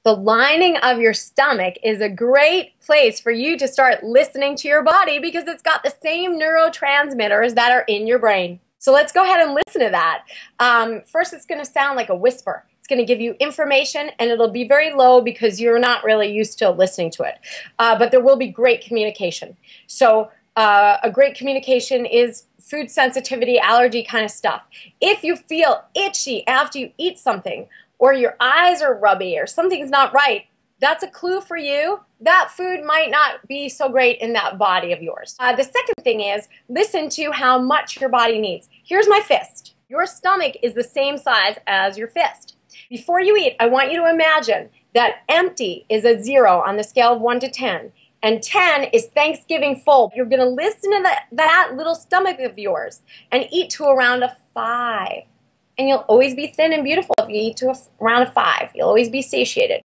The lining of your stomach is a great place for you to start listening to your body because it's got the same neurotransmitters that are in your brain. So let's go ahead and listen to that. First, it's going to sound like a whisper. It's going to give you information, and it'll be very low because you're not really used to listening to it. But there will be great communication. So a great communication is food sensitivity, allergy kind of stuff. If you feel itchy after you eat something, or your eyes are rubby, or something's not right, that's a clue for you. That food might not be so great in that body of yours. The second thing is listen to how much your body needs. Here's my fist. Your stomach is the same size as your fist. Before you eat, I want you to imagine that empty is a 0 on the scale of 1 to 10. And 10 is Thanksgiving full. You're going to listen to that little stomach of yours and eat to around a 5. And you'll always be thin and beautiful if you eat to around a 5. You'll always be satiated.